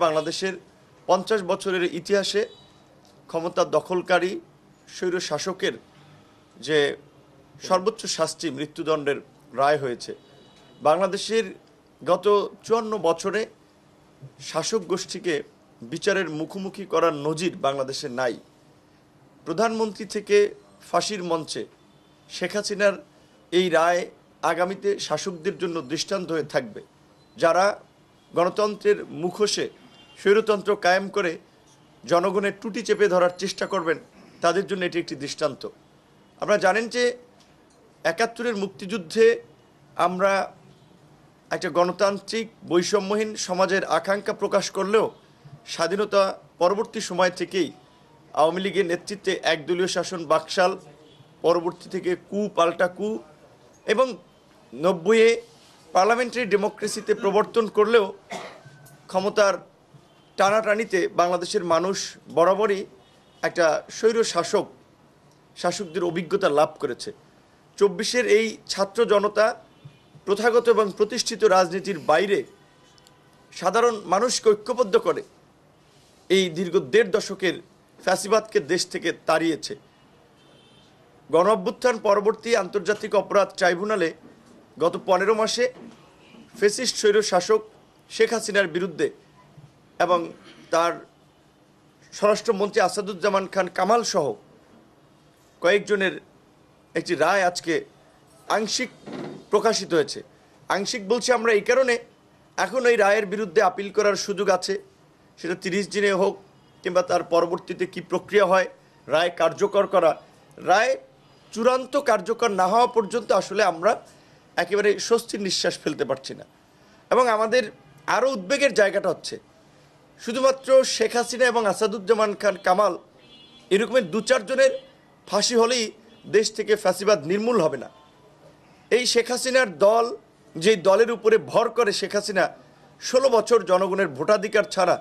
বাংলাদেশের 50 বছরের ইতিহাসে ক্ষমতা দখলকারী স্বৈর শাসকের যে সর্বোচ্চ শাস্তি মৃত্যুদণ্ডের রায় হয়েছে। বাংলাদেশের গত 54 বছরে শাসক গোষ্ঠীকে বিচারের মুখোমুখি করার নজির বাংলাদেশে নাই। প্রধানমন্ত্রী থেকে ফাঁসির মঞ্চে শেখ হাসিনার এই রায় আগামীতে শাসকদের জন্য দৃষ্টান্ত হয়ে থাকবে। যারা গণতন্ত্রের মুখোশে স্বৈরতন্ত্র কায়েম করে জনগণের টুটি চেপে ধরার চেষ্টা করবেন, তাদের জন্য এটি একটি দৃষ্টান্ত। আপনারা জানেন যে ৭১-এর মুক্তিযুদ্ধে আমরা একটা গণতান্ত্রিক বৈষম্যহীন সমাজের আকাঙ্ক্ষা প্রকাশ করলেও স্বাধীনতা পরবর্তী সময় থেকেই আওয়ামী লীগের নেতৃত্বে একদলীয় শাসন বাকশাল, পরবর্তী থেকে পাল্টা কু এবং ৯০-এ পার্লামেন্টারি ডেমোক্রেসিতে প্রবর্তন করলেও ক্ষমতার টানাটানিতে বাংলাদেশের মানুষ বরাবরই একটা স্বৈর শাসকদের অভিজ্ঞতা লাভ করেছে। ২৪-এর এই ছাত্র জনতা প্রথাগত এবং প্রতিষ্ঠিত রাজনীতির বাইরে সাধারণ মানুষকে ঐক্যবদ্ধ করে এই দীর্ঘ ১.৫ দশকের ফ্যাসিবাদকে দেশ থেকে তাড়িয়েছে। গণ অভ্যুত্থান পরবর্তী আন্তর্জাতিক অপরাধ ট্রাইব্যুনালে গত ১৫ মাসে ফ্যাসিস্ট স্বৈর শাসক শেখ হাসিনার বিরুদ্ধে এবং তার স্বরাষ্ট্রমন্ত্রী আসাদুজ্জামান খান কামাল সহ কয়েকজনের একটি রায় আজকে আংশিক প্রকাশিত হয়েছে। আংশিক বলছি আমরা এই কারণে, এখন এই রায়ের বিরুদ্ধে আপিল করার সুযোগ আছে, সেটা 30 দিনে হোক কিংবা তার পরবর্তীতে কি প্রক্রিয়া হয় রায় কার্যকর করা। রায় চূড়ান্ত কার্যকর না হওয়া পর্যন্ত আসলে আমরা একেবারে স্বস্তির নিঃশ্বাস ফেলতে পারছি না। এবং আমাদের আরও উদ্বেগের জায়গাটা হচ্ছে শুধুমাত্র শেখ হাসিনা এবং আসাদুজ্জামান খান কামাল এরকমের ২-৪ জনের ফাঁসি হলেই দেশ থেকে ফ্যাসিবাদ নির্মূল হবে না। এই শেখ হাসিনার দল, যেই দলের উপরে ভর করে শেখ হাসিনা 16 বছর জনগণের ভোটাধিকার ছাড়া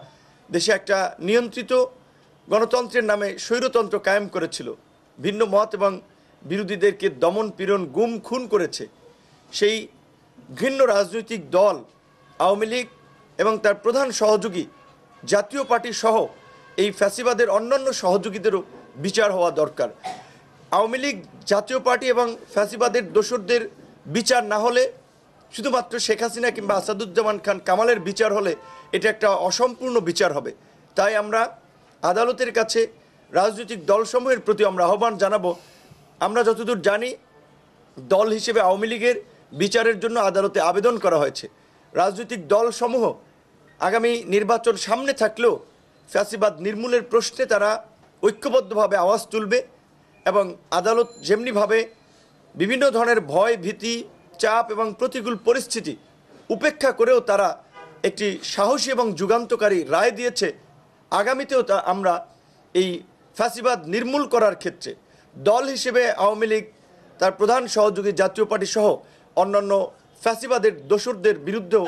দেশে একটা নিয়ন্ত্রিত গণতন্ত্রের নামে স্বৈরতন্ত্র কায়েম করেছিল, ভিন্ন মত এবং বিরোধীদেরকে দমন পীড়ন গুম খুন করেছে, সেই ঘৃণ্য রাজনৈতিক দল আওয়ামী লীগ এবং তার প্রধান সহযোগী জাতীয় পার্টি সহ এই ফ্যাসিবাদের অন্যান্য সহযোগীদেরও বিচার হওয়া দরকার। আওয়ামী লীগ, জাতীয় পার্টি এবং ফ্যাসিবাদের দোসরদের বিচার না হলে, শুধুমাত্র শেখ হাসিনা কিংবা আসাদুজ্জামান খান কামালের বিচার হলে এটা একটা অসম্পূর্ণ বিচার হবে। তাই আমরা আদালতের কাছে রাজনৈতিক দলসমূহের প্রতি আমরা আহ্বান জানাবো। আমরা যতদূর জানি দল হিসেবে আওয়ামী লীগের বিচারের জন্য আদালতে আবেদন করা হয়েছে। রাজনৈতিক দলসমূহ আগামী নির্বাচন সামনে থাকলেও ফ্যাসিবাদ নির্মূলের প্রশ্নে তারা ঐক্যবদ্ধভাবে আওয়াজ তুলবে এবং আদালত যেমনিভাবে বিভিন্ন ধরনের ভয়, ভীতি, চাপ এবং প্রতিকূল পরিস্থিতি উপেক্ষা করেও তারা একটি সাহসী এবং যুগান্তকারী রায় দিয়েছে, আগামীতেও তা আমরা এই ফ্যাসিবাদ নির্মূল করার ক্ষেত্রে দল হিসেবে আওয়ামী লীগ, তার প্রধান সহযোগী জাতীয় পার্টি সহ অন্যান্য ফ্যাসিবাদের দোসরদের বিরুদ্ধেও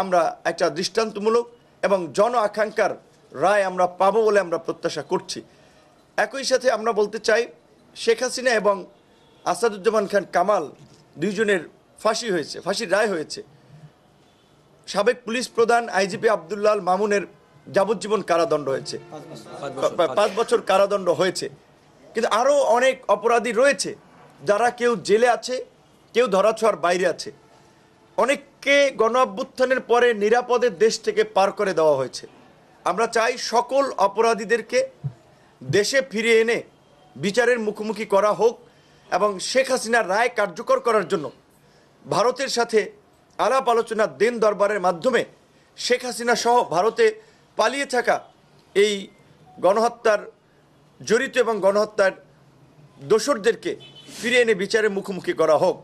আমরা একটা দৃষ্টান্তমূলক এবং জন আকাঙ্ক্ষার রায় আমরা পাবো বলে আমরা প্রত্যাশা করছি। একই সাথে আমরা বলতে চাই, শেখ হাসিনা এবং আসাদুজ্জামান খান কামাল দুইজনের ফাঁসির রায় হয়েছে। সাবেক পুলিশ প্রধান আইজিপি আব্দুল্লাহ আল মামুনের যাবজ্জীবন কারাদণ্ড হয়েছে, 5 বছর কারাদণ্ড হয়েছে। কিন্তু আরও অনেক অপরাধী রয়েছে যারা কেউ জেলে আছে, কেউ ধরাছোঁয়ার বাইরে আছে। অনেককে গণ অভ্যুত্থানের পরে নিরাপদে দেশ থেকে পার করে দেওয়া হয়েছে। আমরা চাই সকল অপরাধীদেরকে দেশে ফিরিয়ে এনে বিচারের মুখোমুখি করা হোক এবং শেখ হাসিনার রায় কার্যকর করার জন্য ভারতের সাথে আলাপ আলোচনা দিন দরবারের মাধ্যমে শেখ হাসিনা সহ ভারতে পালিয়ে থাকা এই গণহত্যার জড়িত এবং গণহত্যার দোসরদেরকে ফিরিয়ে এনে বিচারের মুখোমুখি করা হোক।